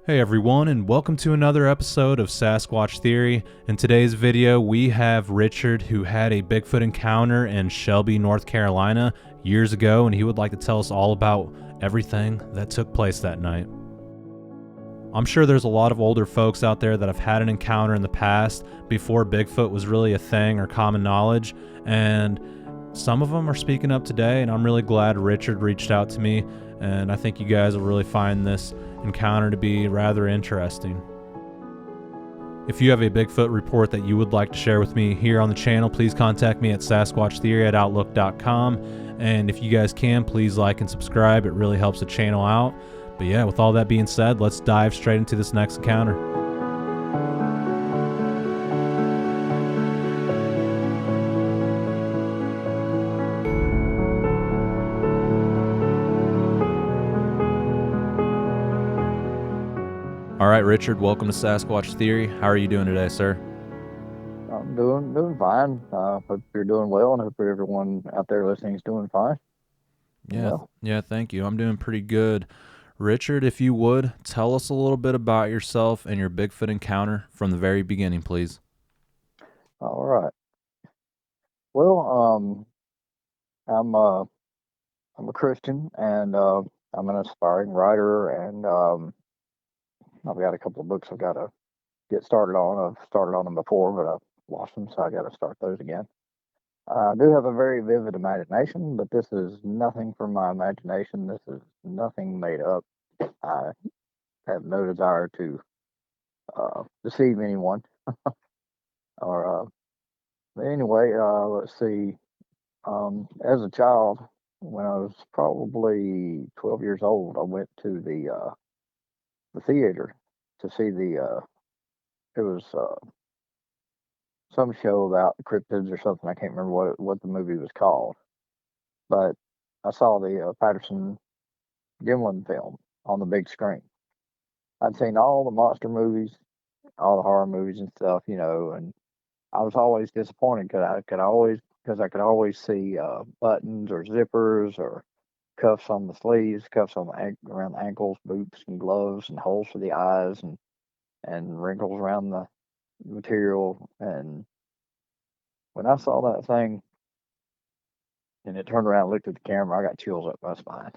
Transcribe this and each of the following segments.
Hey everyone, and welcome to another episode of Sasquatch Theory. In today's video, we have Richard, who had a Bigfoot encounter in Shelby, North Carolina years ago, and he would like to tell us all about everything that took place that night. I'm sure there's a lot of older folks out there that have had an encounter in the past before Bigfoot was really a thing or common knowledge, and some of them are speaking up today, and I'm really glad Richard reached out to me, and I think you guys will really find this encounter to be rather interesting. If you have a Bigfoot report that you would like to share with me here on the channel, please contact me at sasquatchtheory@outlook.com. And if you guys can, please like and subscribe. It really helps the channel out. But yeah, with all that being said, let's dive straight into this next encounter. All right, Richard, welcome to Sasquatch Theory. How are you doing today, sir? I'm doing fine. Hope you're doing well, and hope everyone out there listening is doing fine. Well, Yeah, thank you. I'm doing pretty good. Richard, if you would, tell us a little bit about yourself and your Bigfoot encounter from the very beginning, please. all right. Well, I'm I'm a Christian, and I'm an aspiring writer, and I've got a couple of books I've got to get started on. I've started on them before, but I've lost them, so I got to start those again. I do have a very vivid imagination, but this is nothing from my imagination. This is nothing made up. I have no desire to deceive anyone. Or but anyway, let's see. As a child, when I was probably 12 years old, I went to the theater to see it was some show about cryptids or something. I can't remember what the movie was called, but I saw the Patterson Gimlin film on the big screen. I'd seen all the monster movies, all the horror movies and stuff, and I was always disappointed because I could always see buttons or zippers or cuffs on the sleeves, cuffs on around the ankles, boots and gloves, and holes for the eyes, and wrinkles around the material. And when I saw that thing and it turned around and looked at the camera, I got chills up my spine.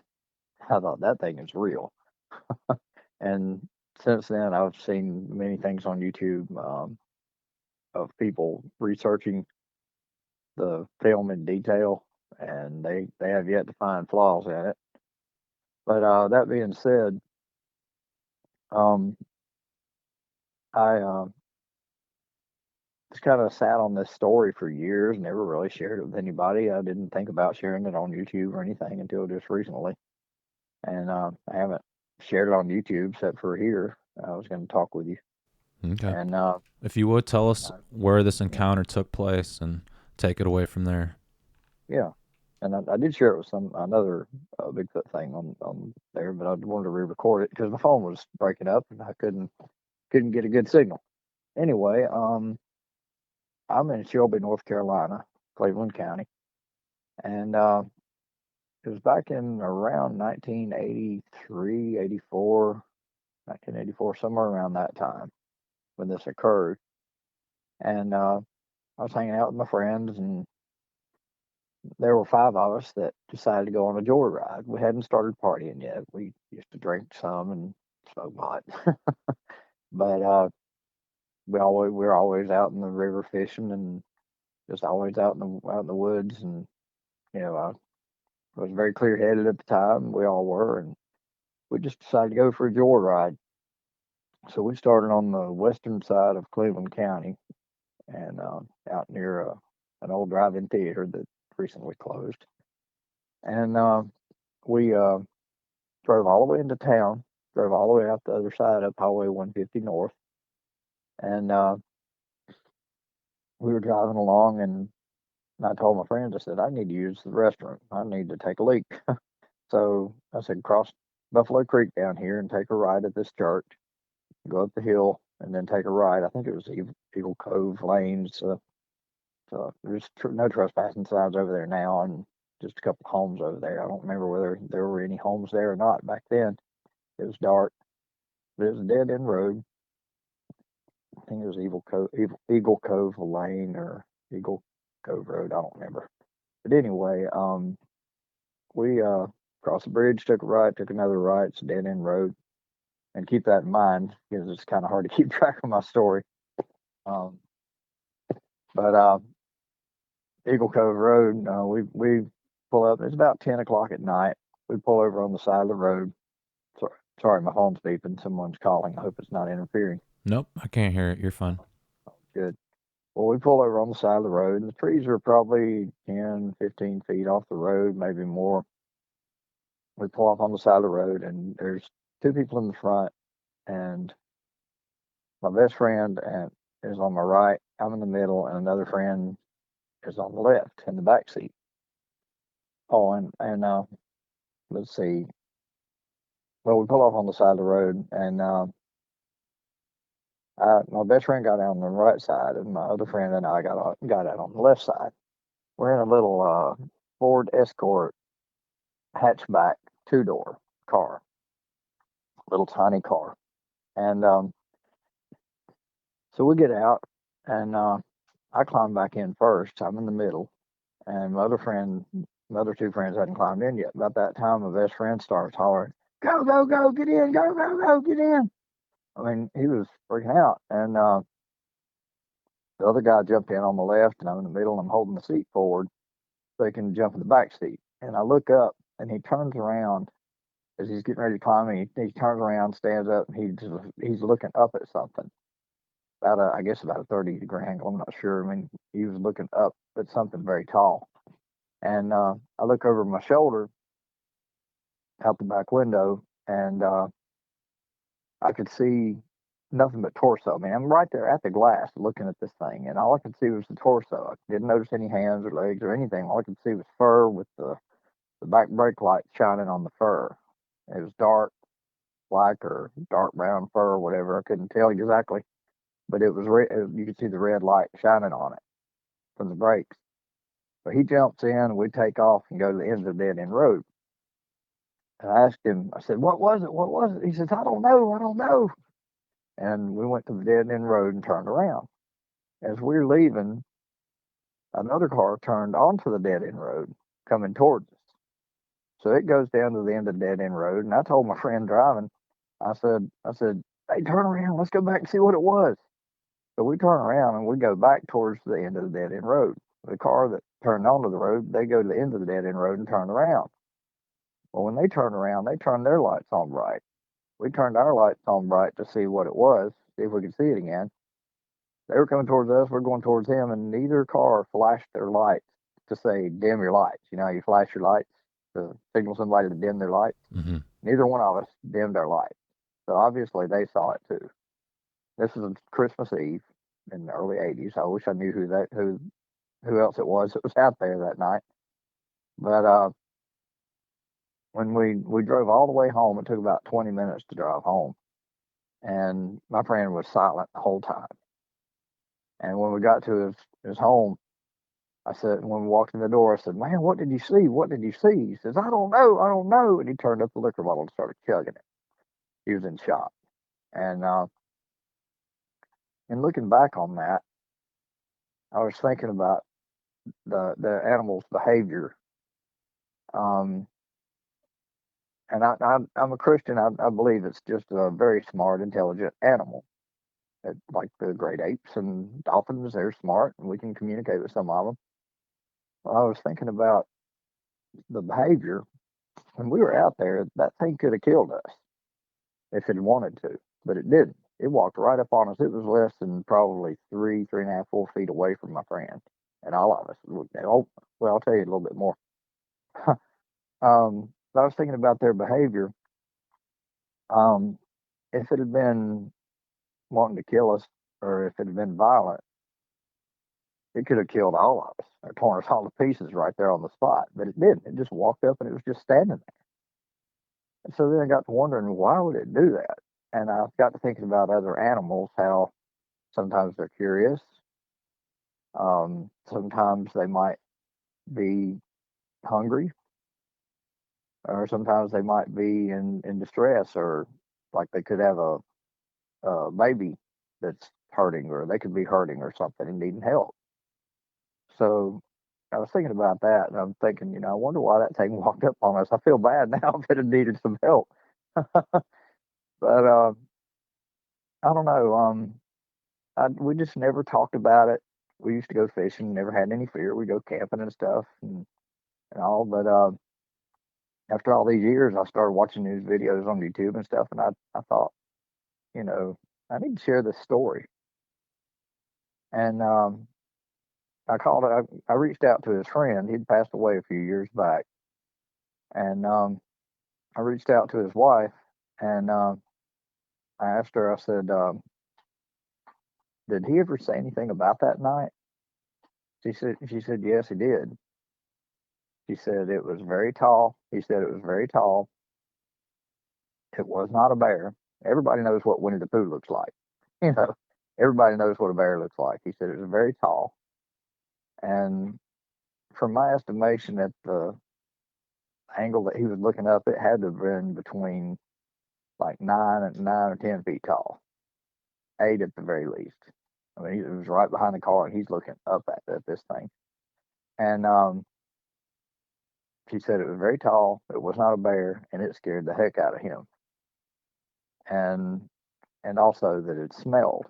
I thought that thing is real. And since then, I've seen many things on YouTube of people researching the film in detail, and they have yet to find flaws in it. But that being said, um, I just kind of sat on this story for years, never really shared it with anybody. I didn't think about sharing it on YouTube or anything until just recently, and I haven't shared it on YouTube except for here. I was going to talk with you, Okay. and If you would, tell us where this yeah, encounter took place and take it away from there. yeah. And I did share it with another Bigfoot thing on there, but I wanted to re-record it because my phone was breaking up and I couldn't get a good signal. Anyway, I'm in Shelby, North Carolina, Cleveland County, and it was back in around 1983, 84, 1984, somewhere around that time when this occurred. And I was hanging out with my friends, and there were five of us that decided to go on a joyride. We hadn't started partying yet. We used to drink some and smoke pot, but we were always out in the river fishing and just always out in the woods. And I was very clear headed at the time. We all were, and we just decided to go for a joyride. So we started on the western side of Cleveland County and out near an old drive-in theater that recently closed. And we drove all the way into town, drove all the way out the other side up Highway 150 North, and we were driving along, and I told my friends, I said, I need to use the restroom. I need to take a leak. So I said, cross Buffalo Creek down here and take a right at this church, go up the hill, and then take a right. I think it was Eagle Cove Lanes. So there's no trespassing signs over there now, and just a couple of homes over there. I don't remember whether there were any homes there or not back then. It was dark, But it was a dead end road. I think it was Eagle Cove Lane or Eagle Cove Road. I don't remember. But anyway, we crossed the bridge, took a right, took another right. It's a dead end road, and keep that in mind because it's kind of hard to keep track of my story. Um, but Eagle Cove Road, we pull up. It's about 10 o'clock at night. We pull over on the side of the road. Sorry, my phone's beeping. Someone's calling. I hope it's not interfering. Nope, I can't hear it. You're fine. Good. Well, we pull over on the side of the road, and the trees are probably 10, 15 feet off the road, maybe more. We pull off on the side of the road, and there's two people in the front, and my best friend is on my right. I'm in the middle, and another friend is on the left in the back seat. Oh, and let's see. Well, we pull off on the side of the road, and my best friend got out on the right side, and my other friend and I got out on the left side. We're in a little Ford Escort hatchback 2-door car, little tiny car, and so we get out, and I climb back in first. I'm in the middle, and my other two friends hadn't climbed in yet. About that time, my best friend starts hollering, "Go, go, go, get in! Go, go, go, get in!" I mean, he was freaking out, and the other guy jumped in on the left, and I'm in the middle, and I'm holding the seat forward so he can jump in the back seat. And I look up, and he turns around as he's getting ready to climb in. He turns around, stands up, and he's looking up at something. I guess about a 30-degree angle. I'm not sure. I mean, he was looking up at something very tall. And I look over my shoulder out the back window, and I could see nothing but torso. I mean, I'm right there at the glass looking at this thing, and all I could see was the torso. I didn't notice any hands or legs or anything. All I could see was fur with the back brake light shining on the fur. It was dark black or dark brown fur or whatever. I couldn't tell exactly, but it was you could see the red light shining on it from the brakes. So he jumps in, and we take off and go to the end of the dead end road. And I asked him, I said, "What was it? What was it?" He says, "I don't know. I don't know." And we went to the dead end road and turned around. As we were leaving, another car turned onto the dead end road coming towards us. So it goes down to the end of the dead end road. And I told my friend driving, I said, "Hey, turn around. Let's go back and see what it was." So we turn around and we go back towards the end of the dead end road. The car that turned onto the road, they go to the end of the dead end road and turn around. Well, when they turned around, they turned their lights on bright. We turned our lights on bright to see what it was, see if we could see it again. They were coming towards us, we're going towards them, and neither car flashed their lights to say, "Dim your lights." You know how you flash your lights to signal somebody to dim their lights? Mm-hmm. Neither one of us dimmed our lights. So obviously they saw it too. This was Christmas Eve in the early 80s. I wish I knew who else it was that was out there that night. But when we drove all the way home, it took about 20 minutes to drive home, and my friend was silent the whole time. And when we got to his home, I said, when we walked in the door, I said, "Man, what did you see? What did you see?" He says, "I don't know, I don't know." And he turned up the liquor bottle and started chugging it. He was in shock. And in looking back on that, I was thinking about the animal's behavior. Um, and I'm a Christian. I believe it's just a very smart, intelligent animal. Like the great apes and dolphins, they're smart, and we can communicate with some of them. Well, I was thinking about the behavior. When we were out there, that thing could have killed us if it wanted to, but it didn't. It walked right up on us. It was less than probably 3.5, 4 feet away from my friend, and all of us. Oh, well, I'll tell you a little bit more. I was thinking about their behavior. If it had been wanting to kill us, or if it had been violent, it could have killed all of us or torn us all to pieces right there on the spot. But it didn't. It just walked up and it was just standing there. And so then I got to wondering, why would it do that? And I got to thinking about other animals, how sometimes they're curious. Sometimes they might be hungry, or sometimes they might be in distress, or like they could have baby that's hurting, or they could be hurting or something and needing help. So I was thinking about that, and I'm thinking, I wonder why that thing walked up on us. I feel bad now if it had needed some help. But I don't know. We just never talked about it. We used to go fishing, never had any fear. We go camping and stuff and all. But after all these years, I started watching these videos on YouTube and stuff, and I thought, you know, I need to share this story. And I reached out to his friend. He'd passed away a few years back, and I reached out to his wife, and I asked her. I said, "Did he ever say anything about that night?" She said, "Yes, he did." She said it was very tall. He said it was very tall. It was not a bear. Everybody knows what Winnie the Pooh looks like. You know, everybody knows what a bear looks like. He said it was very tall, and from my estimation, at the angle that he was looking up, it had to have been between like 9 or 10 feet tall, 8 at the very least. I mean, it was right behind the car, and he's looking up at this thing. And she said it was very tall. It was not a bear, and it scared the heck out of him. And also that it smelled.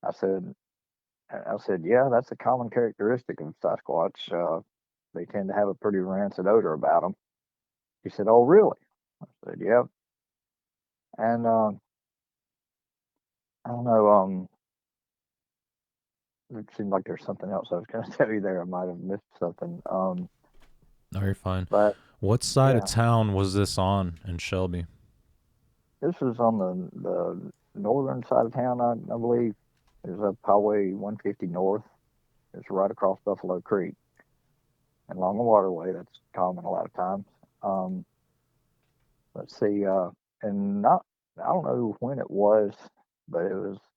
I said, yeah, that's a common characteristic of Sasquatch. They tend to have a pretty rancid odor about them. He said, oh, really? I said, yeah. And I don't know. It seemed like there's something else I was going to tell you there. I might have missed something. No, you're fine. But What side of yeah, town was this on in Shelby? this was on the northern side of town, I believe. There's up Highway 150 North. It's right across Buffalo Creek and along the waterway. That's common a lot of times. Um, let's see, and not I don't know when it was, but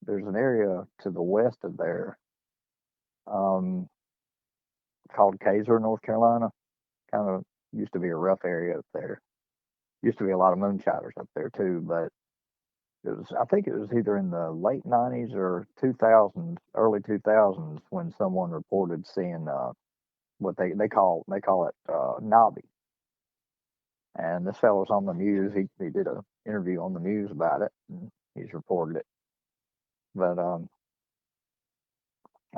there's an area to the west of there, um, called Kaiser, North Carolina. Kind of used to be a rough area up there. Used to be a lot of moonshiners up there too, but I think it was either in the late '90s or 2000s, early 2000s, when someone reported seeing what they call it knobby. And this fellow was on the news. He did a interview on the news about it, and he's reported it. But I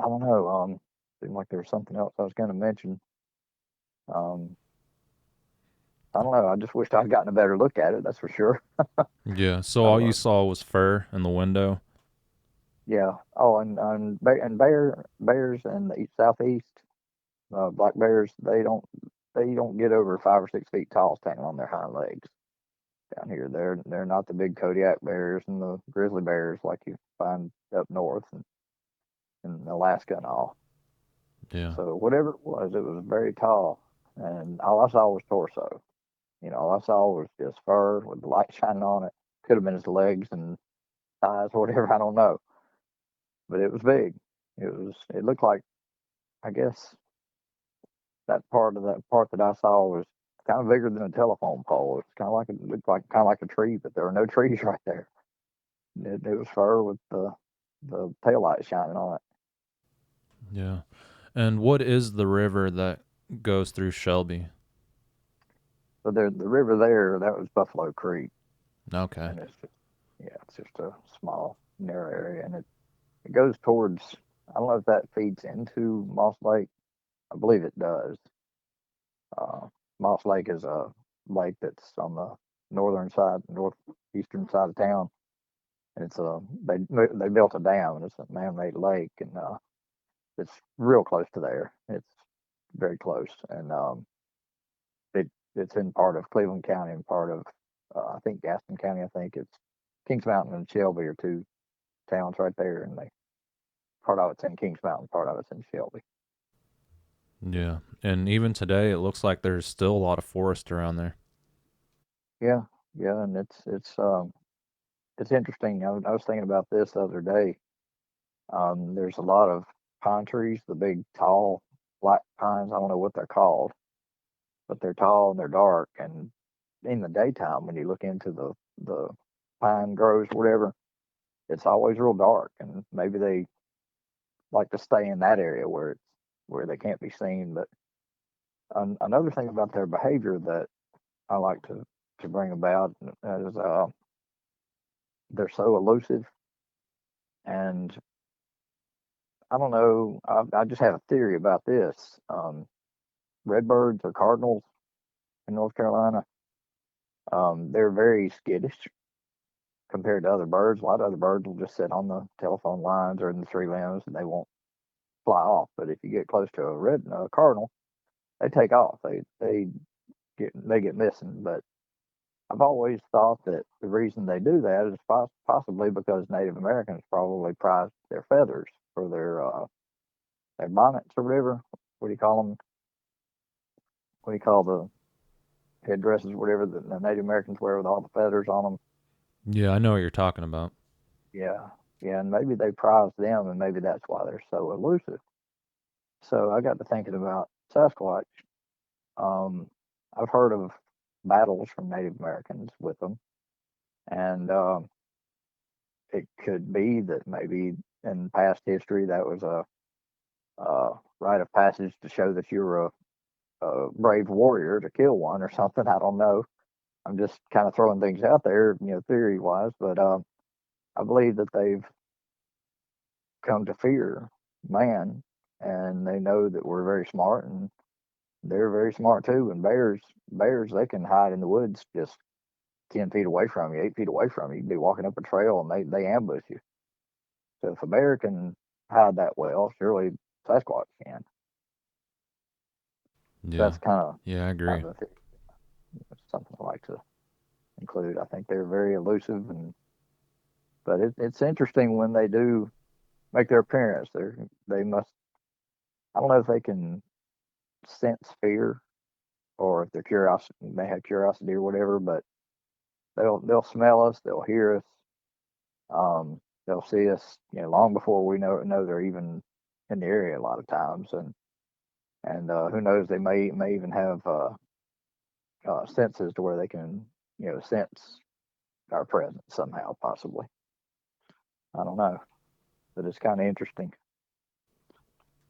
don't know. Seemed like there was something else I was going to mention. Um, I don't know. I just wished I'd gotten a better look at it. That's for sure. Yeah, so all you Uh, saw was fur in the window. yeah. Oh, and bears in the southeast, black bears, they don't get over 5 or 6 feet tall standing on their hind legs down here. They're not the big Kodiak bears and the grizzly bears like you find up north and in Alaska and all. Yeah. So whatever it was very tall, and all I saw was torso. All I saw was just fur with the light shining on it. Could have been his legs and thighs or whatever. I don't know, but it was big. It looked like, I guess, that part that I saw was kind of bigger than a telephone pole. It's kind of like it looked like kind of like a tree, but there were no trees right there. It was fur with the tail light shining on it. Yeah. And what is the river that goes through Shelby? So the river there, that was Buffalo Creek, Okay. and it's just a small narrow area, and it goes towards. I don't know if that feeds into Moss Lake. I believe it does. Uh, Moss Lake is a lake that's on the northeastern side of town, and they built a dam, and it's a man-made lake, and it's real close to there. It's very close, and it's in part of Cleveland County and part of I think Gaston County. I think it's Kings Mountain and Shelby are two towns right there, and they part of it's in Kings Mountain, part of it's in Shelby. Yeah. And even today, it looks like there's still a lot of forest around there. Yeah, yeah, and it's interesting. I was thinking about this the other day. There's a lot of pine trees, the big tall black pines. I don't know what they're called, but they're tall and they're dark. And in the daytime, when you look into the pine grows, whatever, it's always real dark, and maybe they like to stay in that area where they can't be seen. But another thing about their behavior that I like to bring about is they're so elusive, and I don't know. I just have a theory about this. Redbirds or cardinals in North Carolina, they're very skittish compared to other birds. A lot of other birds will just sit on the telephone lines or in the tree limbs and they won't fly off. But if you get close to a cardinal, they take off. They get missing. But I've always thought that the reason they do that is possibly because Native Americans probably prized their feathers for their bonnets or whatever. What do you call them? What do you call the headdresses, whatever the Native Americans wear with all the feathers on them? Yeah, I know what you're talking about. Yeah, yeah, and maybe they prize them, and maybe that's why they're so elusive. So I got to thinking about Sasquatch. Um, I've heard of battles from Native Americans with them, and it could be that maybe in past history that was a rite of passage to show that you're a brave warrior to kill one or something. I don't know. I'm just kind of throwing things out there, theory wise, but I believe that they've come to fear man, and they know that we're very smart, and they're very smart too. And bears, they can hide in the woods just 10 feet away from you, 8 feet away from you. You can be walking up a trail, and they ambush you. So if a bear can hide that well, surely Sasquatch can. Yeah. That's kind of Yeah, I agree. something I like to include. I think they're very elusive, but it's interesting when they do make their appearance. They must. I don't know if they can sense fear or if they're curiosity, they have curiosity or whatever, but they'll smell us, they'll hear us, they'll see us, long before we know they're even in the area a lot of times, and who knows, they may even have senses to where they can sense our presence somehow, possibly. I don't know, but it's kind of interesting.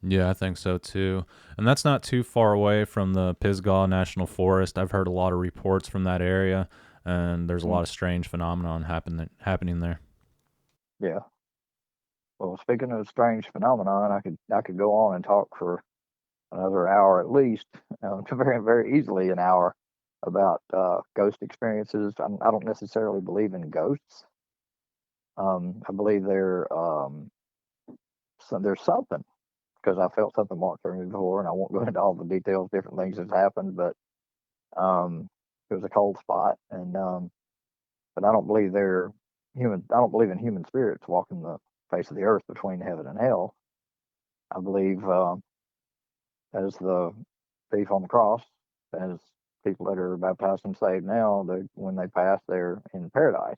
Yeah, I think so too. And that's not too far away from the Pisgah National Forest. I've heard a lot of reports from that area, and there's a Mm, lot of strange phenomenon happening there. yeah. Well, speaking of strange phenomenon, I could go on and talk for another hour at least, very very easily an hour about ghost experiences. I don't necessarily believe in ghosts. I believe there's something because I felt something walk through me before, and I won't go into all the details, different things that's happened, but um, it was a cold spot, and but I don't believe they're human. I don't believe in human spirits walking the face of the earth between heaven and hell. I believe as the thief on the cross, as people that are baptized and saved now, when they pass, they're in paradise.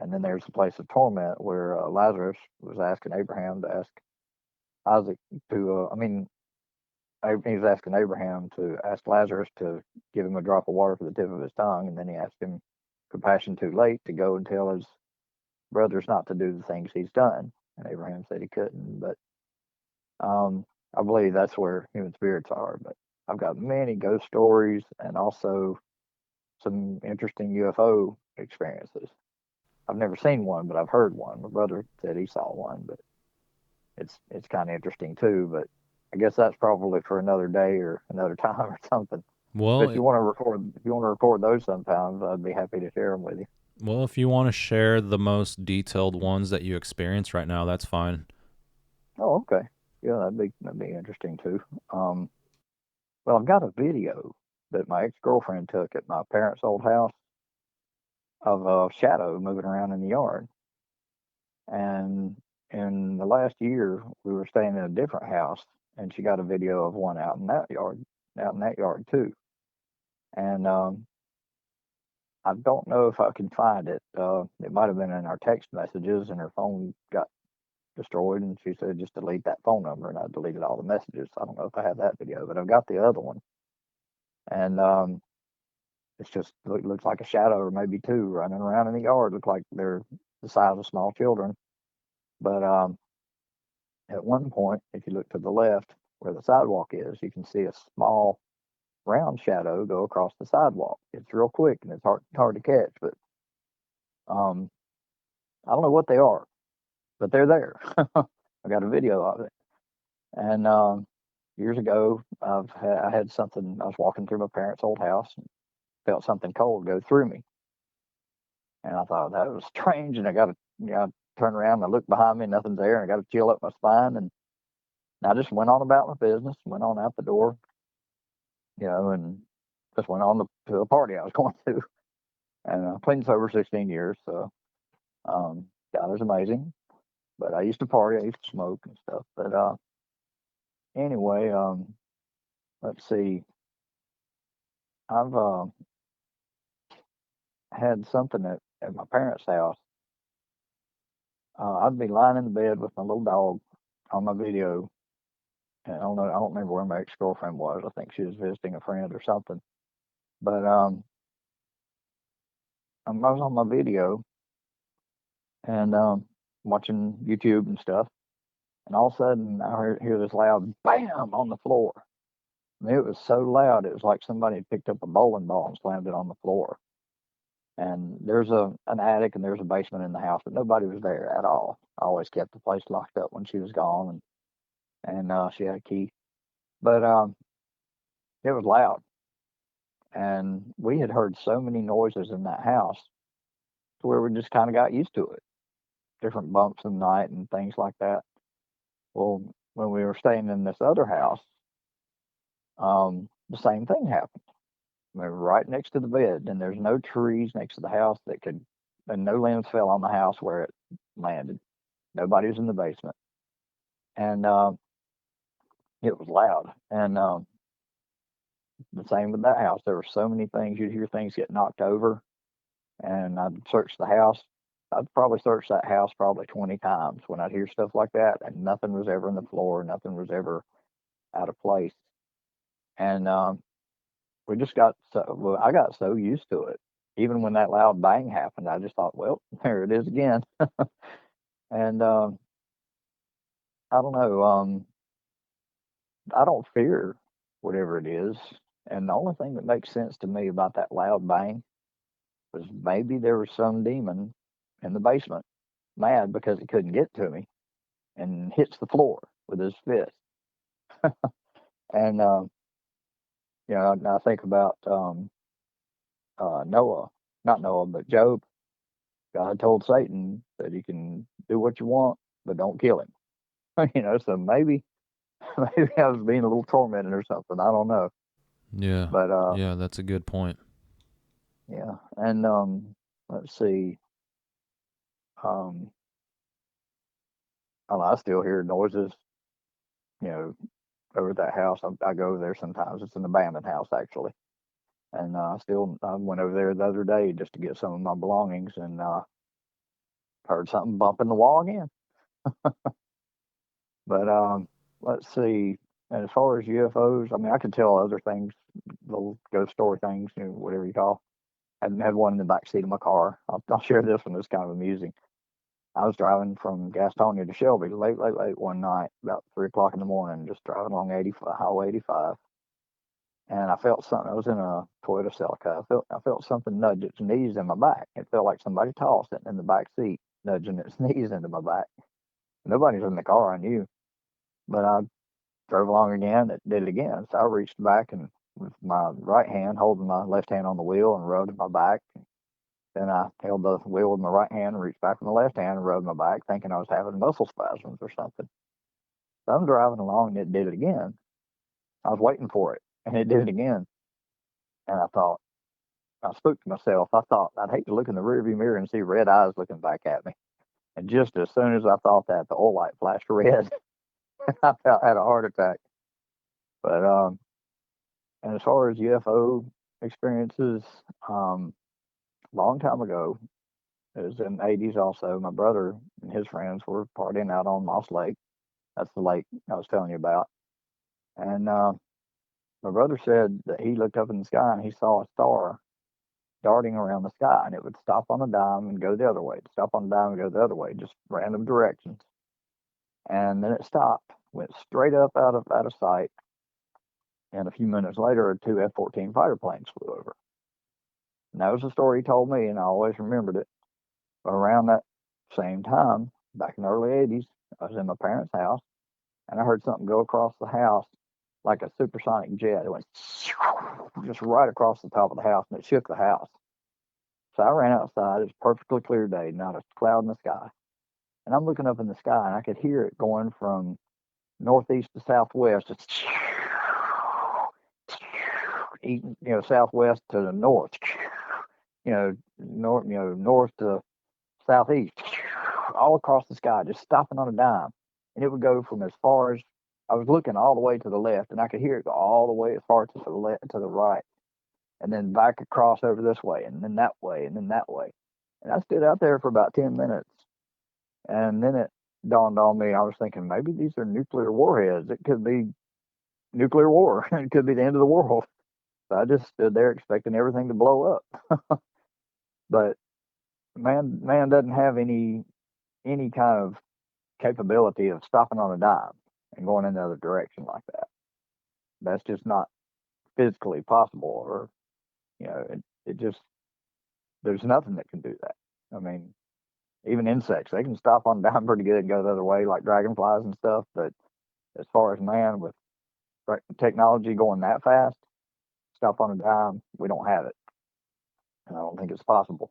And then there's a place of torment where Lazarus was asking Abraham to ask Isaac to, he was asking Abraham to ask Lazarus to give him a drop of water for the tip of his tongue. And then he asked him, compassion too late, to go and tell his brothers not to do the things he's done. And Abraham said he couldn't. But I believe that's where human spirits are. But I've got many ghost stories and also some interesting UFO experiences. I've never seen one, but I've heard one. My brother said he saw one, but it's kind of interesting too. But I guess that's probably for another day or another time or something. But Well, if you want to record those sometimes, I'd be happy to share them with you. if you want to share the most detailed ones that you experience right now, that's fine. Oh, okay. Yeah, that'd be interesting too. Well, I've got a video that my ex girlfriend took at my parents' old house of a shadow moving around in the yard. And in the last year, we were staying in a different house, and she got a video of one out in that yard too. And I don't know if I can find it. It might have been in our text messages, and her phone got destroyed, and she said just delete that phone number, and I deleted all the messages. I don't know if I have that video, but I've got the other one, and It's just looks like a shadow or maybe two running around in the yard. Look like they're the size of small children. But at one point, if you look to the left where the sidewalk is, you can see a small round shadow go across the sidewalk. It's real quick and it's hard to catch, but um, I don't know what they are, but they're there. I got a video of it. And years ago, I had something. I was walking through my parents' old house and felt something cold go through me, and I thought that was strange. And I got to, turn around and I look behind me, nothing's there, and I got a chill up my spine. And I just went on about my business, went on out the door, and just went on to a party I was going to. And clean sober 16 years, so God is amazing. But I used to party, I used to smoke and stuff. But anyway, let's see. I've had something at my parents' house. I'd be lying in the bed with my little dog on my video, and I don't know. I don't remember where my ex-girlfriend was. I think she was visiting a friend or something. But I was on my video and watching YouTube and stuff, and all of a sudden I hear this loud bam on the floor. I mean, it was so loud, it was like somebody had picked up a bowling ball and slammed it on the floor. And there's an attic and there's a basement in the house, but nobody was there at all. I always kept the place locked up when she was gone, and she had a key. But it was loud, and we had heard so many noises in that house to where we just kind of got used to it. Different bumps in the night and things like that. Well, when we were staying in this other house, the same thing happened. We were right next to the bed, and there's no trees next to the house and no limbs fell on the house where it landed. Nobody was in the basement, and it was loud. And the same with that house. There were so many things. You'd hear things get knocked over, and I'd search the house. I'd probably search that house probably 20 times when I'd hear stuff like that, and nothing was ever in the floor. Nothing was ever out of place. And we just I got so used to it. Even when that loud bang happened, I just thought, well, there it is again. And I don't know. I don't fear whatever it is. And the only thing that makes sense to me about that loud bang was maybe there was some demon in the basement mad because he couldn't get to me and hits the floor with his fist. And I think about Noah, not Noah, but Job. God told Satan that he can do what you want, but don't kill him. So maybe maybe I was being a little tormented or something. I don't know. Yeah. But yeah, that's a good point. yeah. And let's see. I still hear noises, over at that house. I go over there sometimes. It's an abandoned house actually. And I went over there the other day just to get some of my belongings, and heard something bumping the wall again. But let's see. And as far as UFOs, I mean, I could tell other things, little ghost story things, whatever you call. I had one in the back seat of my car. I'll share this one. It's kind of amusing. I was driving from Gastonia to Shelby late one night, about 3 o'clock in the morning, just driving along Highway 85. And I felt something. I was in a Toyota Celica. I felt something nudge its knees in my back. It felt like somebody tall sitting in the back seat, nudging its knees into my back. Nobody's in the car, I knew. But I drove along again. It did it again. So I reached back and with my right hand holding my left hand on the wheel and rubbed my back. Then I held the wheel with my right hand and reached back with my left hand and rubbed my back, thinking I was having muscle spasms or something. So I'm driving along and it did it again. I was waiting for it and it did it again. And I spoke to myself. I thought I'd hate to look in the rearview mirror and see red eyes looking back at me. And just as soon as I thought that, the oil light flashed red. I had a heart attack. But and as far as UFO experiences, long time ago, it was in the 80s also, my brother and his friends were partying out on Moss Lake. That's the lake I was telling you about. And my brother said that he looked up in the sky and he saw a star darting around the sky, and it would stop on a dime and go the other way, stop on a dime and go the other way, just random directions. And then it stopped, went straight up out of sight, and a few minutes later, two F-14 fighter planes flew over. And that was the story he told me, and I always remembered it. But around that same time, back in the early '80s, I was in my parents' house, and I heard something go across the house like a supersonic jet. It went just right across the top of the house, and it shook the house. So I ran outside. It was a perfectly clear day, not a cloud in the sky. And I'm looking up in the sky, and I could hear it going from northeast to southwest, just southwest to the north, north to southeast, all across the sky, just stopping on a dime. And it would go from as far as I was looking all the way to the left, and I could hear it go all the way as far to the left, to the right, and then back across over this way, and then that way, and then that way. And I stood out there for about 10 minutes, and then it dawned on me. I was thinking maybe these are nuclear warheads. It could be nuclear war. It could be the end of the world. So I just stood there expecting everything to blow up. But man doesn't have any kind of capability of stopping on a dime and going in the other direction like that. That's just not physically possible, or it just there's nothing that can do that. I mean, even insects, they can stop on a dime pretty good and go the other way, like dragonflies and stuff. But as far as man with technology going that fast, stop on a dime, we don't have it, and I don't think it's possible.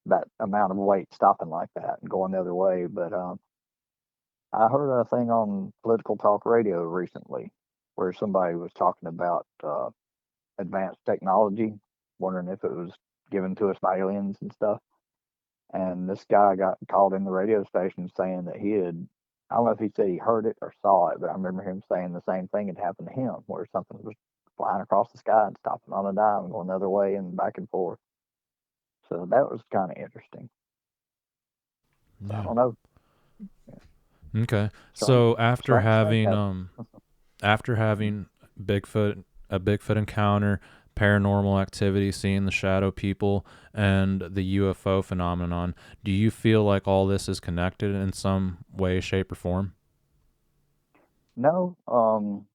That amount of weight stopping like that and going the other way. But I heard a thing on political talk radio recently where somebody was talking about advanced technology, wondering if it was given to us by aliens and stuff. And this guy got called in the radio station saying that I don't know if he said he heard it or saw it, but I remember him saying the same thing had happened to him, where something was flying across the sky and stopping on a dime and going the other way and back and forth. So that was kind of interesting. So I don't know. Okay. Strange, So strange after having a Bigfoot encounter, paranormal activity, seeing the shadow people, and the UFO phenomenon, do you feel like all this is connected in some way, shape, or form? No. And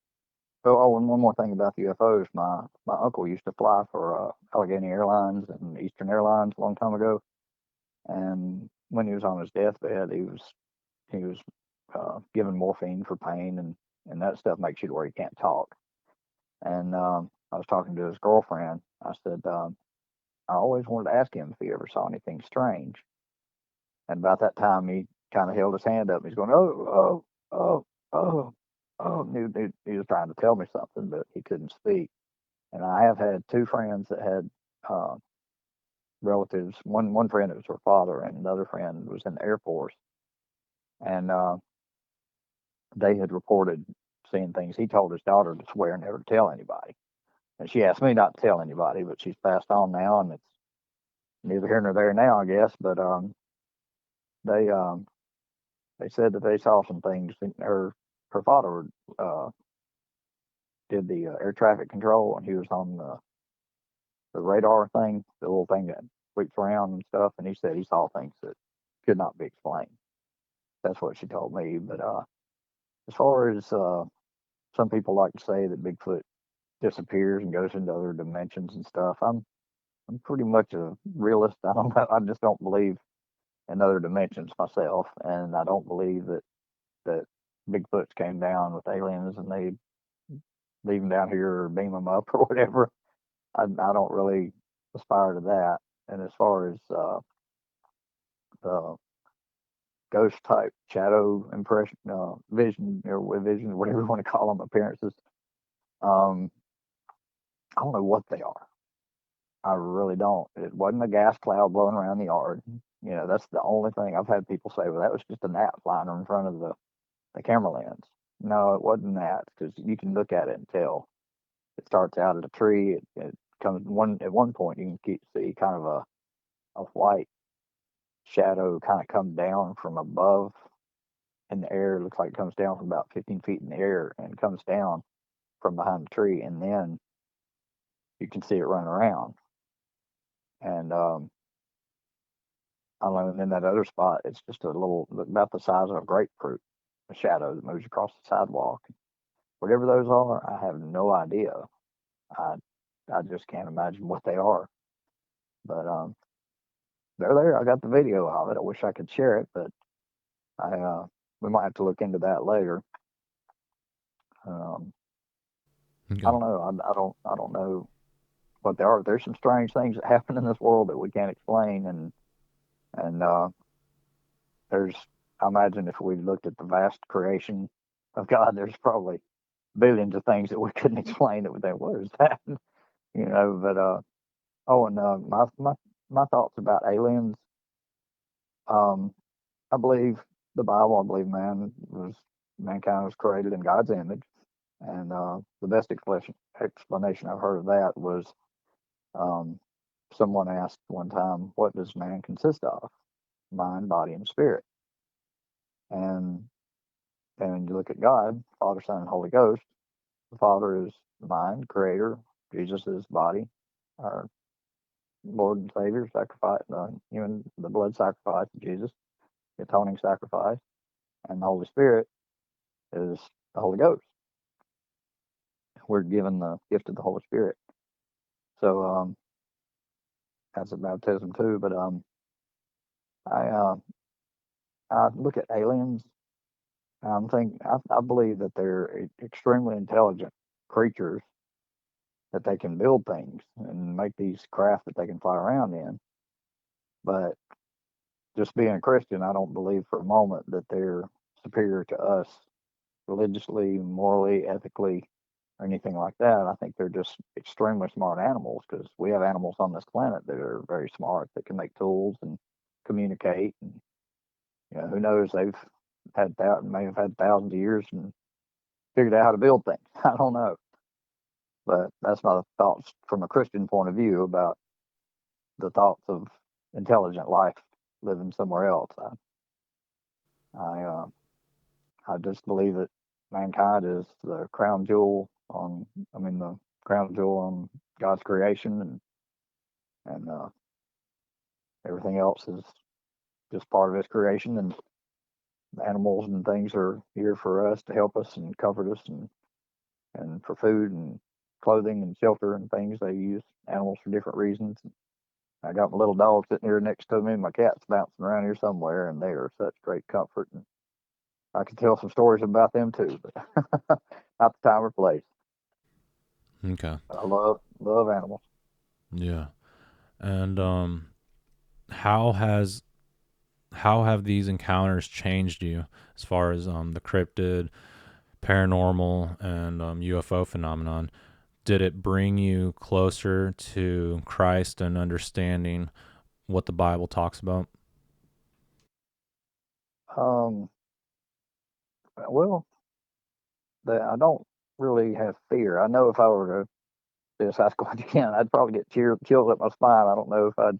one more thing about the UFOs. My uncle used to fly for Allegheny Airlines and Eastern Airlines a long time ago. And when he was on his deathbed, he was given morphine for pain, and that stuff makes you to where you can't talk. And I was talking to his girlfriend. I said, I always wanted to ask him if he ever saw anything strange. And about that time, he kind of held his hand up. And he's going, oh, oh, oh, oh, oh. He was trying to tell me something, but he couldn't speak. And I have had two friends that had relatives. One friend, it was her father, and another friend was in the Air Force. And they had reported seeing things. He told his daughter to swear never to tell anybody. And she asked me not to tell anybody, but she's passed on now, and it's neither here nor there now, I guess. But they said that they saw some things. Her father did the air traffic control, and he was on the radar thing, the little thing that sweeps around and stuff. And he said he saw things that could not be explained. That's what she told me. But as far as some people like to say that Bigfoot disappears and goes into other dimensions and stuff, I'm pretty much a realist. I don't know. I just don't believe in other dimensions myself, and I don't believe that Bigfoots came down with aliens and they leave them down here or beam them up or whatever. I don't really aspire to that. And as far as the ghost type shadow impression, vision, whatever you want to call them, appearances, um, I don't know what they are. I really don't. It wasn't a gas cloud blowing around the yard. That's the only thing I've had people say. Well, that was just a gnat flying in front of the camera lens. No, it wasn't that, because you can look at it and tell. It starts out at a tree. It comes at one point you can see kind of a white shadow kind of come down from above in the air. It looks like it comes down from about 15 feet in the air and comes down from behind the tree, and then you can see it run around. And I don't know. And then that other spot, it's just a little about the size of a grapefruit, a shadow that moves across the sidewalk. Whatever those are, I have no idea. I I just can't imagine what they are. But they're there. I got the video of it. I wish I could share it, but I we might have to look into that later. Um, I Okay. don't know. I don't know what they are. There's some strange things that happen in this world that we can't explain, and there's I imagine if we looked at the vast creation of God, there's probably billions of things that we couldn't explain that we think, what is that? You know, but oh, and my thoughts about aliens. Um, I believe the Bible. I believe mankind was created in God's image, and the best explanation I've heard of that was um, someone asked one time, "What does man consist of? Mind, body, and spirit." And you look at God, Father, Son, and Holy Ghost. The Father is the mind, Creator. Jesus is body, our Lord and Savior, sacrifice, the blood sacrifice of Jesus, the atoning sacrifice, and the Holy Spirit is the Holy Ghost. We're given the gift of the Holy Spirit. So that's a baptism too. But I I look at aliens. I believe that they're extremely intelligent creatures, that they can build things and make these craft that they can fly around in. But just being a Christian, I don't believe for a moment that they're superior to us religiously, morally, ethically, or anything like that. I think they're just extremely smart animals, because we have animals on this planet that are very smart, that can make tools and communicate. And who knows? They've may have had thousands of years and figured out how to build things. I don't know, but that's my thoughts from a Christian point of view about the thoughts of intelligent life living somewhere else. I I just believe that mankind is the crown jewel the crown jewel on God's creation, and everything else is just part of His creation. And animals and things are here for us to help us and comfort us, and for food and clothing and shelter and things. They use animals for different reasons. I got my little dog sitting here next to me, and my cat's bouncing around here somewhere, and they are such great comfort. And I could tell some stories about them too, but not the time or place. Okay. I love animals. Yeah. And how has how have these encounters changed you as far as the cryptid, paranormal, and UFO phenomenon? Did it bring you closer to Christ and understanding what the Bible talks about? Um, well, I don't really have fear. I know if I were to see a Sasquatch again, I'd probably get chills up my spine. I don't know if I'd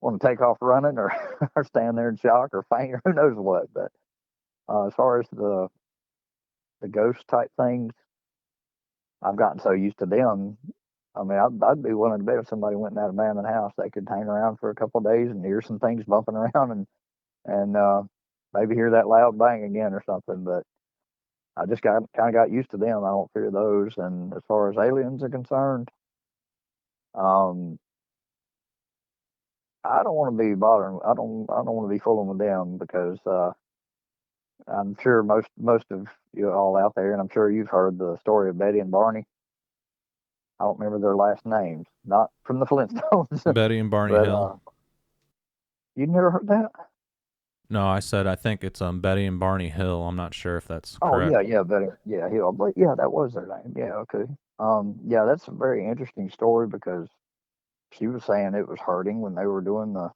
want to take off running, or or stand there in shock, or faint, or who knows what. But as far as the ghost type things, I've gotten so used to them. I mean, I'd be willing to bet if somebody went in that abandoned house, they could hang around for a couple of days and hear some things bumping around, and maybe hear that loud bang again or something. But I just got used to them. I don't fear those. And as far as aliens are concerned, um, I don't want to be bothering. I don't want to be fooling with them, because I'm sure most of you all out there, and I'm sure you've heard the story of Betty and Barney. I don't remember their last names, not from the Flintstones, Betty and Barney but Hill. you never heard that? No, I said I think it's Betty and Barney Hill. I'm not sure if that's Oh yeah, correct. yeah, Betty, yeah, Hill. But yeah, that was their name. Yeah, okay. Yeah, that's a very interesting story, because she was saying it was hurting when they were doing the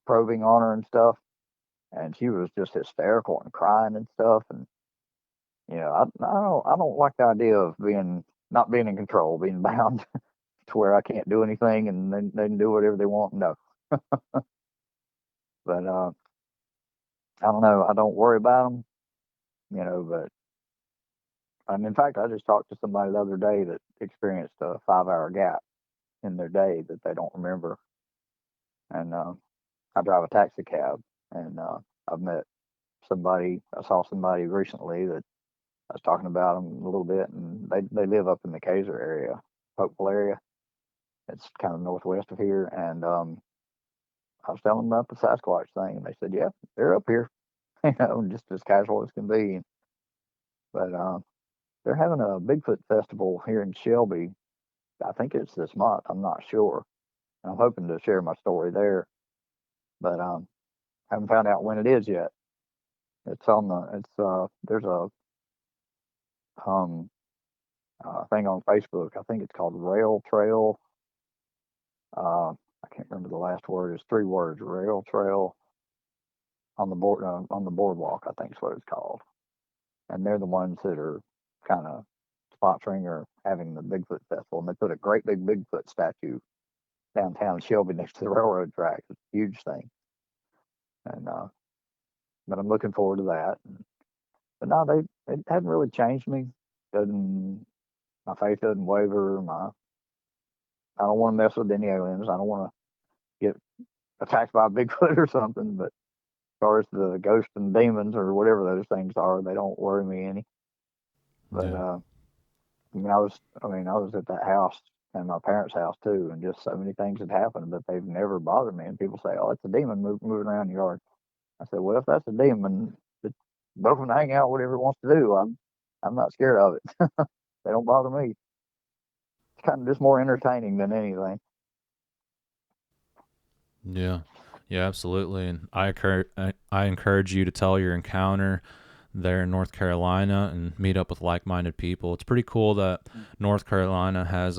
probing on her and stuff, and she was just hysterical and crying and stuff. And I don't like the idea of being not being in control, being bound to where I can't do anything, and then they can do whatever they want. No, but I don't know. I don't worry about them, But and in fact, I just talked to somebody the other day that experienced a 5-hour gap, in their day that they don't remember. And I drive a taxi cab, and I've met somebody. I saw somebody recently that I was talking about them a little bit, and they live up in the Kaiser area, Hopeful area. It's kind of northwest of here, and I was telling them about the Sasquatch thing, and they said, "Yeah, they're up here," just as casual as can be. But they're having a Bigfoot festival here in Shelby. I think it's this month. I'm not sure. I'm hoping to share my story there, but haven't found out when it is yet. It's on the. It's there's a um thing on Facebook. I think it's called Rail Trail. I can't remember the last word. It's 3 words. Rail Trail on the boardwalk. I think is what it's called. And they're the ones that are kind of sponsoring or having the Bigfoot festival. And they put a great big Bigfoot statue downtown Shelby next to the railroad tracks. It's a huge thing. And but I'm looking forward to that. But no, they hadn't really changed me. Doesn't My faith doesn't waver. I don't want to mess with any aliens. I don't want to get attacked by a Bigfoot or something. But as far as the ghosts and demons or whatever those things are, they don't worry me any. But Yeah. I was at that house and my parents' house too, and just so many things had happened, but they've never bothered me. And people say, "Oh, it's a demon moving around the yard." I said, "Well, if that's a demon, it's welcome to hang out, whatever it wants to do. I'm not scared of it. They don't bother me. It's kind of just more entertaining than anything." Yeah. Yeah, absolutely. And I encourage you to tell your encounter there in North Carolina and meet up with like-minded people. It's pretty cool that North Carolina has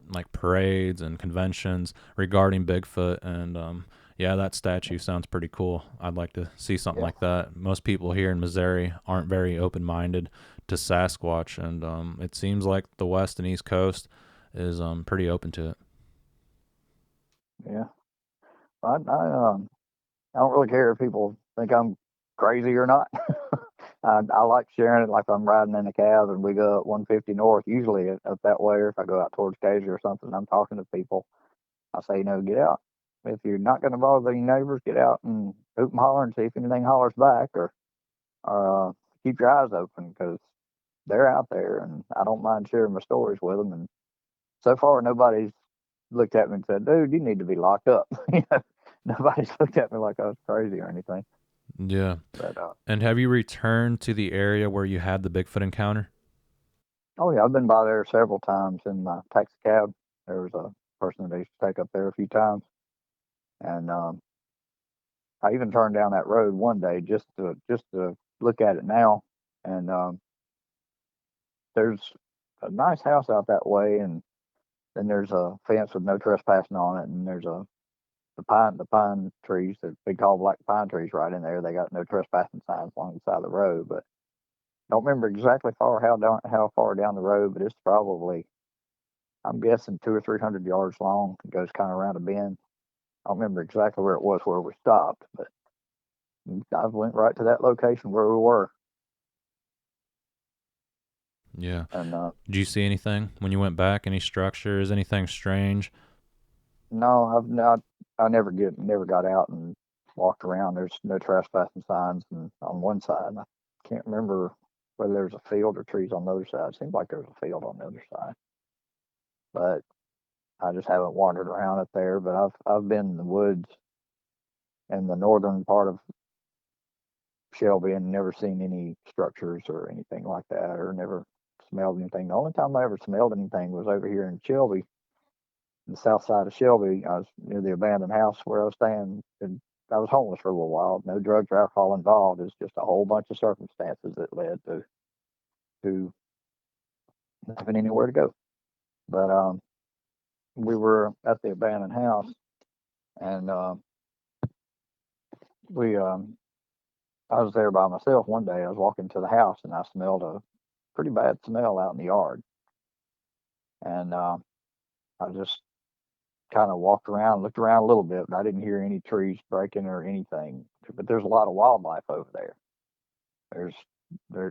like parades and conventions regarding Bigfoot, and yeah, that statue sounds pretty cool. I'd like to see something Yeah, like that. Most people here in Missouri aren't very open-minded to Sasquatch, and it seems like the West and East Coast is pretty open to it. yeah. I don't really care if people think I'm crazy or not. I like sharing it, like I'm riding in a cab and we go up 150 north, usually up that way, or if I go out towards Casey or something, I'm talking to people. I say, get out. If you're not going to bother any neighbors, get out and hoot and holler and see if anything hollers back, or keep your eyes open because they're out there, and I don't mind sharing my stories with them. And so far, nobody's looked at me and said, "Dude, you need to be locked up." Nobody's looked at me like I was crazy or anything. Yeah. But And have you returned to the area where you had the Bigfoot encounter? oh yeah, I've been by there several times in my taxi cab. There was a person that I used to take up there a few times, and I even turned down that road one day just to look at it now. And there's a nice house out that way, and then there's a fence with no trespassing on it, and there's the pine trees, the big tall black pine trees right in there. They got no trespassing signs along the side of the road, but don't remember exactly how far down the road, but it's probably, I'm guessing, 200 or 300 yards long. It goes kind of around a bend. I don't remember exactly where it was where we stopped, but I went right to that location where we were. Yeah. And Did you see anything when you went back? Any structures? Anything strange? no, I've not. I never got out and walked around. There's no trespassing signs, and on one side, I can't remember whether there's a field or trees on the other side. It seems like there's a field on the other side, but I just haven't wandered around it there. But I've been in the woods in the northern part of Shelby and never seen any structures or anything like that, or never smelled anything. The only time I ever smelled anything was over here in Shelby, the south side of Shelby. I was near the abandoned house where I was staying, and I was homeless for a little while. No drugs or alcohol involved. It's just a whole bunch of circumstances that led to not having anywhere to go. But we were at the abandoned house, and we I was there by myself one day. I was walking to the house, and I smelled a pretty bad smell out in the yard, and I just kind of walked around, looked around a little bit, but I didn't hear any trees breaking or anything. But there's a lot of wildlife over there. There's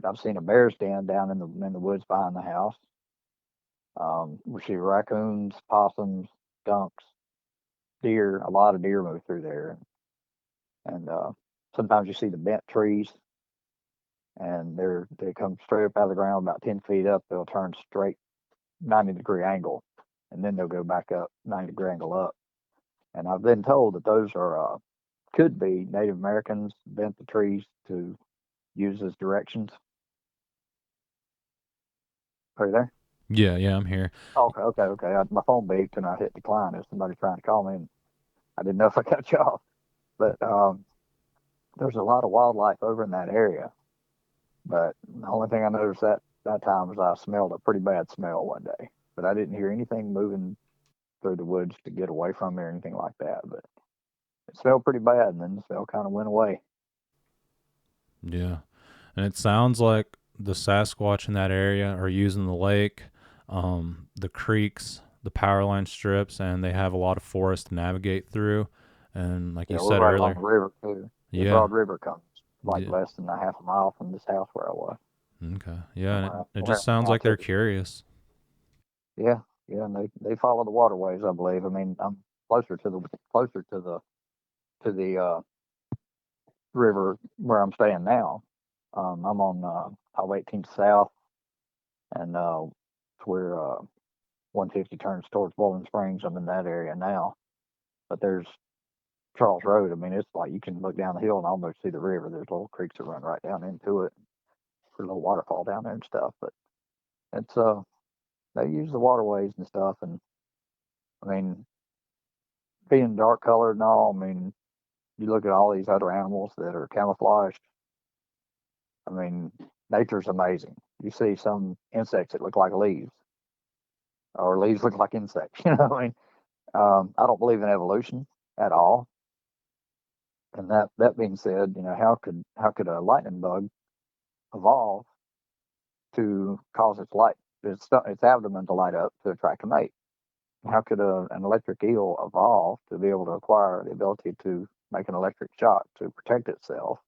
I've seen a bear's den down in the woods behind the house. We see raccoons, possums. skunks, deer. A lot of deer move through there, and sometimes you see the bent trees, and they come straight up out of the ground about 10 feet up. They'll turn straight 90-degree angle, and then they'll go back up 90-degree angle up. And I've been told that those are could be Native Americans bent the trees to use as directions. Are you there? Yeah, yeah, I'm here. Okay, okay, okay. My phone beeped and I hit decline. There's somebody trying to call me, and I didn't know if I cut you off. But there's a lot of wildlife over in that area. But the only thing I noticed that time was I smelled a pretty bad smell one day. But I didn't hear anything moving through the woods to get away from me or anything like that. But it smelled pretty bad, and then the smell kind of went away. Yeah. And it sounds like the Sasquatch in that area are using the lake, the creeks, the power line strips, and they have a lot of forest to navigate through. And like you Yeah, we're said right along earlier, the river too. The yeah, Broad River comes like yeah, less than a half a mile from this house where I was. okay, yeah, and And it we're just in the sounds like they're mountains. curious. Yeah, yeah, and they follow the waterways, I believe. I mean, I'm closer to the river where I'm staying now. I'm on Highway 18 South, and it's where 150 turns towards Bowling Springs. I'm in that area now. But there's Charles Road. I mean, it's like you can look down the hill and almost see the river. There's little creeks that run right down into it. A little waterfall down there and stuff. But it's they use the waterways and stuff. And I mean, being dark colored and all. I mean, you look at all these other animals that are camouflaged. I mean, nature's amazing. You see some insects that look like leaves, or leaves look like insects. You know, I mean, I don't believe in evolution at all. And that being said, you know, how could a lightning bug evolve to cause its abdomen to light up to attract a mate? How could an electric eel evolve to be able to acquire the ability to make an electric shock to protect itself?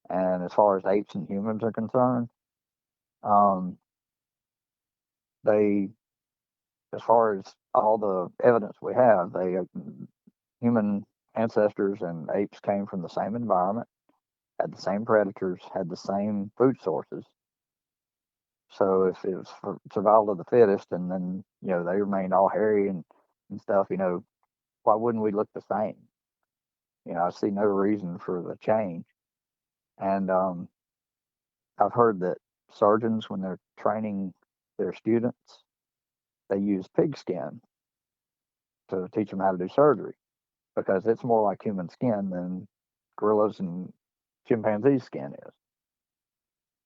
And as far as apes and humans are concerned, um, they, as far as all the evidence we have, human ancestors and apes came from the same environment, had the same predators, had the same food sources. So if it was for survival of the fittest, and then they remained all hairy and stuff, why wouldn't we look the same? I see no reason for the change. And I've heard that surgeons, when they're training their students, they use pig skin to teach them how to do surgery because it's more like human skin than gorillas and chimpanzees skin is.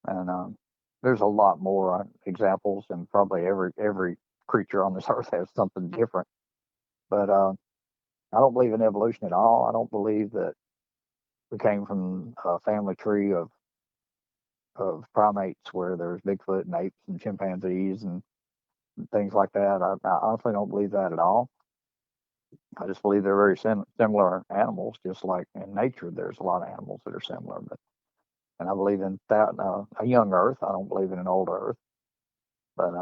And there's a lot more examples, and probably every creature on this earth has something different. But I don't believe in evolution at all. I don't believe that we came from a family tree of primates where there's Bigfoot and apes and chimpanzees and things like that. I honestly don't believe that at all. I just believe they're very similar animals, just like in nature, there's a lot of animals that are similar. And I believe in that a young Earth. I don't believe in an old Earth. But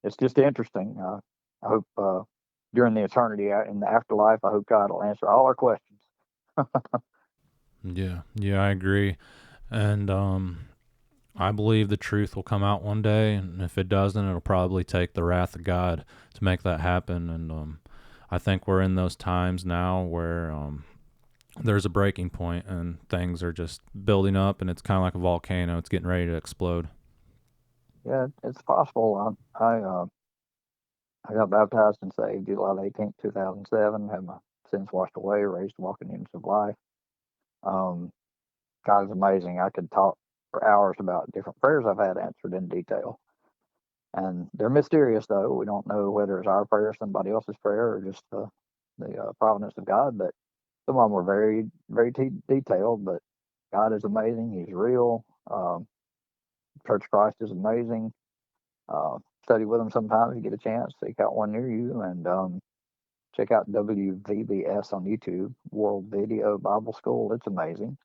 it's just interesting. I hope during the eternity in the afterlife, I hope God will answer all our questions. Yeah, yeah, I agree. And I believe the truth will come out one day, and if it doesn't, it'll probably take the wrath of God to make that happen. And I think we're in those times now where there's a breaking point, and things are just building up, and it's kind of like a volcano. It's getting ready to explode. Yeah, it's possible. I got baptized and saved July 18th, 2007. Had my sins washed away, raised to walk in the newness of life. Um, God is amazing. I could talk for hours about different prayers I've had answered in detail. And they're mysterious, though. We don't know whether it's our prayer, somebody else's prayer, or just the providence of God. But some of them were very, very detailed. But God is amazing. He's real. Church of Christ is amazing. Study with them sometimes. You get a chance. Seek out one near you, and check out WVBS on YouTube, World Video Bible School. It's amazing.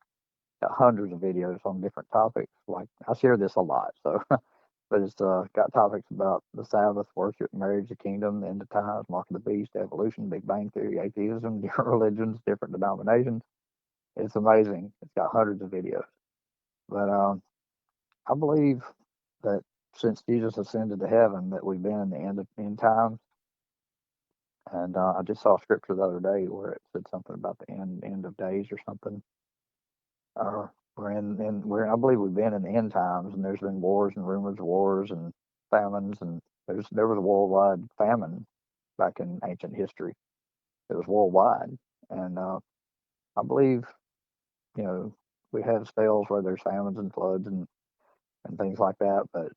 Got hundreds of videos on different topics. Like I share this a lot, so but it's got topics about the Sabbath, worship, marriage, the kingdom, the end of times, mark of the beast, evolution, Big Bang theory, atheism, different religions, different denominations. It's amazing. It's got hundreds of videos. But I believe that since Jesus ascended to heaven, that we've been in the end times. And I just saw scripture the other day where it said something about the end of days or something. Or I believe we've been in the end times, and there's been wars and rumors of wars and famines, and there was a worldwide famine back in ancient history. It was worldwide, and I believe you know we have spells where there's famines and floods and things like that, but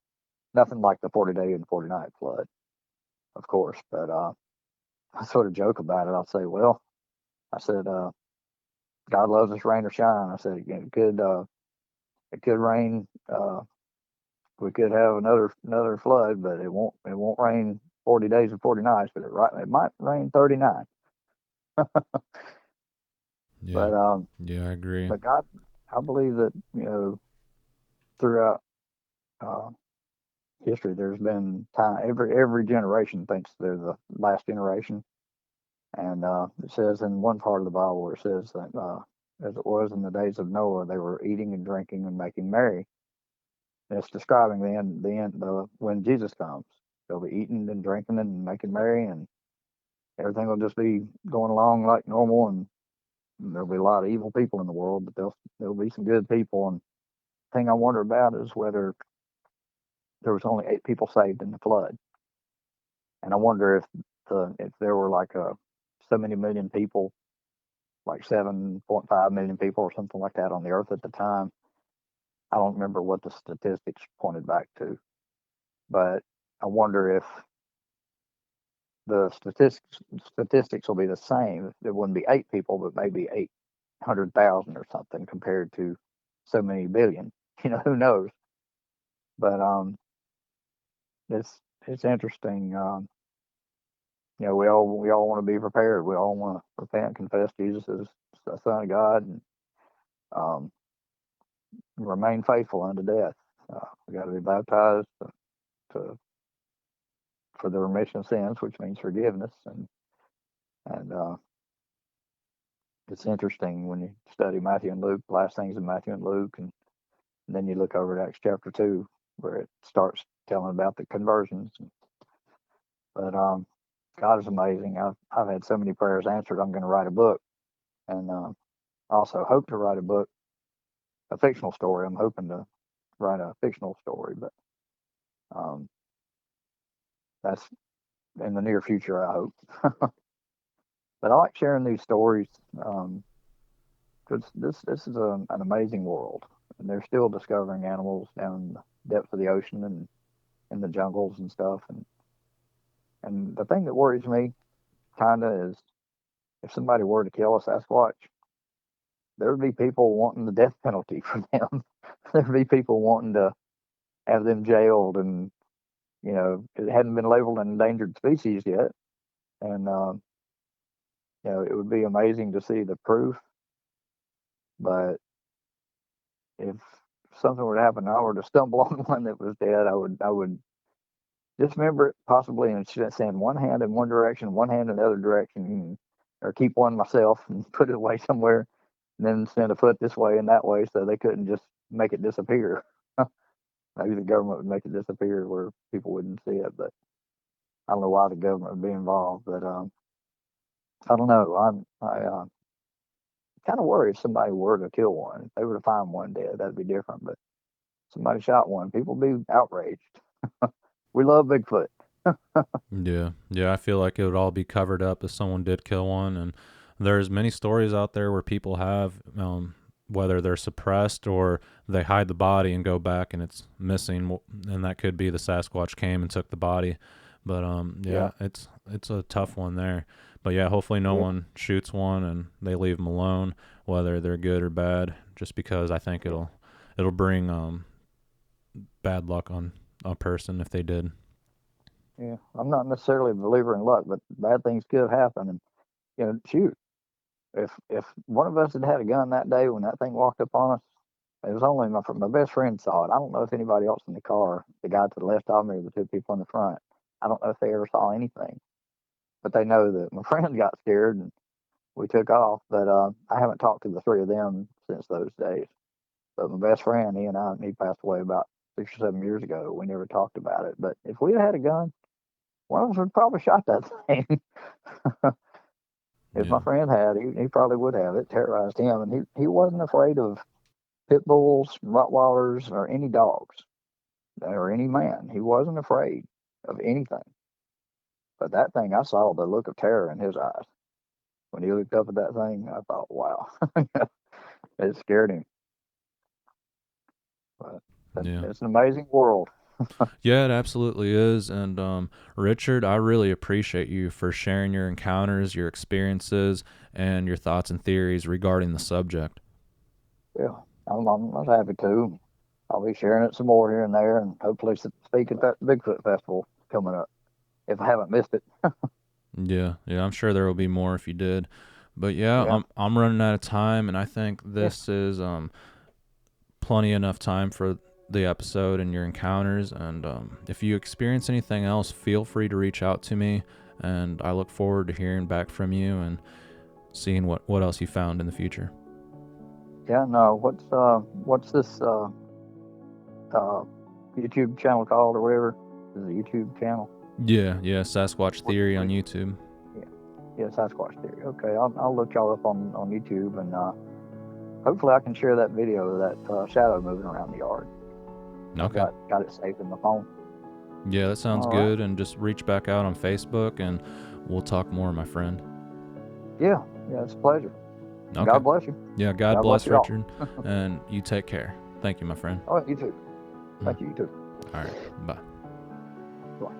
nothing like the 40-day and 40-night flood, of course. But I sort of joke about it. I'll say, well, I said, God loves us rain or shine. I said it could rain. We could have another flood, but it won't rain 40 days and 40 nights. But it might rain 39. Yeah. But Yeah, I agree. but God, I believe that throughout uh, history, there's been time. Every generation thinks they're the last generation, and it says in one part of the Bible where it says that as it was in the days of Noah, they were eating and drinking and making merry. And it's describing when Jesus comes. They'll be eating and drinking and making merry, and everything will just be going along like normal. And there'll be a lot of evil people in the world, but there'll be some good people. And the thing I wonder about is whether there was only 8 people saved in the flood, and I wonder if there were like so many million people, like 7.5 million people or something like that on the earth at the time. I don't remember what the statistics pointed back to, but I wonder if the statistics will be the same. It wouldn't be 8 people, but maybe 800,000 or something compared to so many billion. Who knows? But it's interesting. We all want to be prepared. We all want to repent, confess Jesus as the Son of God, and um, remain faithful unto death. We got to be baptized to for the remission of sins, which means forgiveness, and it's interesting when you study Matthew and Luke, last things in Matthew and Luke, and then you look over at Acts chapter 2, where it starts telling about the conversions. But God is amazing. I've had so many prayers answered. I'm going to write a book, and also hope to write a book, a fictional story. I'm hoping to write a fictional story, but um, that's in the near future, I hope. But I like sharing these stories because this is an amazing world, and they're still discovering animals down in the depths of the ocean and in the jungles and stuff. And the thing that worries me kind of is if somebody were to kill a Sasquatch, there would be people wanting the death penalty for them. There would be people wanting to have them jailed, and it hadn't been labeled an endangered species yet. And it would be amazing to see the proof. But if something were to happen, I were to stumble on one that was dead, I would dismember it possibly and send one hand in one direction, one hand in the other direction, or keep one myself and put it away somewhere, and then send a foot this way and that way so they couldn't just make it disappear. Maybe the government would make it disappear where people wouldn't see it, but I don't know why the government would be involved. But I don't know. I kind of worry if somebody were to kill one. If they were to find one dead, that'd be different. But somebody shot one, people would be outraged. We love Bigfoot. Yeah. Yeah, I feel like it would all be covered up if someone did kill one. And there's many stories out there where people have, whether they're suppressed or they hide the body and go back and it's missing, and that could be the Sasquatch came and took the body. But Yeah, yeah, it's a tough one there. But yeah, hopefully no yeah, one shoots one and they leave them alone, whether they're good or bad. Just because I think yeah, it'll bring bad luck on a person if they did. yeah. I'm not necessarily a believer in luck, but bad things could happen. And shoot, if one of us had had a gun that day when that thing walked up on us, It was only my best friend saw it. I don't know if anybody else in the car, the guy to the left of me or the two people in the front, I don't know if they ever saw anything. But they know that my friend got scared and we took off. But I haven't talked to the three of them since those days. But my best friend, he passed away about 6 or 7 years ago. We never talked about it. But if we'd had a gun, one of us would probably shot that thing. If Yeah. my friend had, he probably would have. It terrorized him, and he wasn't afraid of pit bulls, Rottweilers, or any dogs, or any man. He wasn't afraid of anything. But that thing, I saw the look of terror in his eyes. When he looked up at that thing, I thought, wow, it scared him. But Yeah. it's an amazing world. Yeah, it absolutely is. And Richard, I really appreciate you for sharing your encounters, your experiences, and your thoughts and theories regarding the subject. Yeah, I'm happy to. I'll be sharing it some more here and there, and hopefully speak at that Bigfoot festival coming up if I haven't missed it. Yeah, yeah, I'm sure there will be more if you did. But yeah, Yeah, I'm running out of time, and I think yeah, this is plenty enough time for the episode and your encounters. And if you experience anything else, feel free to reach out to me, and I look forward to hearing back from you and seeing what else you found in the future. yeah. No, what's this YouTube channel called or whatever? Is it a YouTube channel? Yeah, yeah, Sasquatch Theory on YouTube. Yeah, yeah, Sasquatch theory. Okay, I'll look y'all up on YouTube, and hopefully I can share that video of that shadow moving around the yard. Okay. Got it saved in my phone. Yeah, that sounds All right. good. And just reach back out on Facebook, and we'll talk more, my friend. Yeah, it's a pleasure. Okay. God bless you. Yeah, God bless you all. Richard. And you take care. Thank you, my friend. Oh, you too. Thank you, you too. All right. Bye. Bye.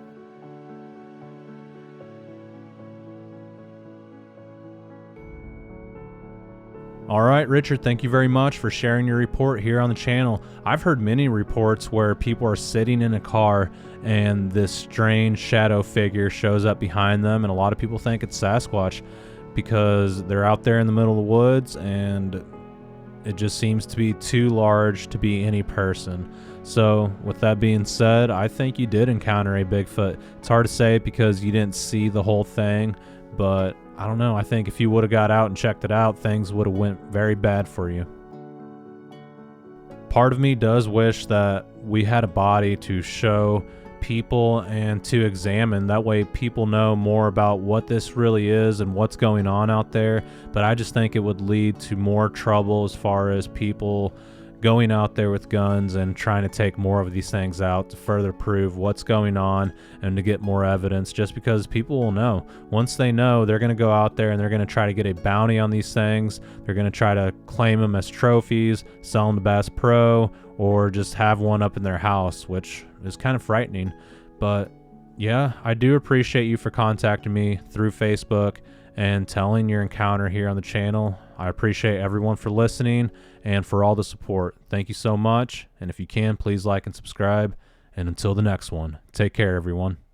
All right, Richard, thank you very much for sharing your report here on the channel. I've heard many reports where people are sitting in a car and this strange shadow figure shows up behind them, and a lot of people think it's Sasquatch because they're out there in the middle of the woods and it just seems to be too large to be any person. So with that being said, I think you did encounter a Bigfoot. It's hard to say because you didn't see the whole thing, but I don't know. I think if you would have got out and checked it out, things would have went very bad for you. Part of me does wish that we had a body to show people and to examine. That way people know more about what this really is and what's going on out there. But I just think it would lead to more trouble as far as people going out there with guns and trying to take more of these things out to further prove what's going on and to get more evidence, just because people will know. Once they know, they're going to go out there and they're going to try to get a bounty on these things. They're going to try to claim them as trophies, sell them to Bass Pro, or just have one up in their house, which is kind of frightening. But yeah, I do appreciate you for contacting me through Facebook and telling your encounter here on the channel. I appreciate everyone for listening and for all the support. Thank you so much. And if you can, please like and subscribe. And until the next one, take care, everyone.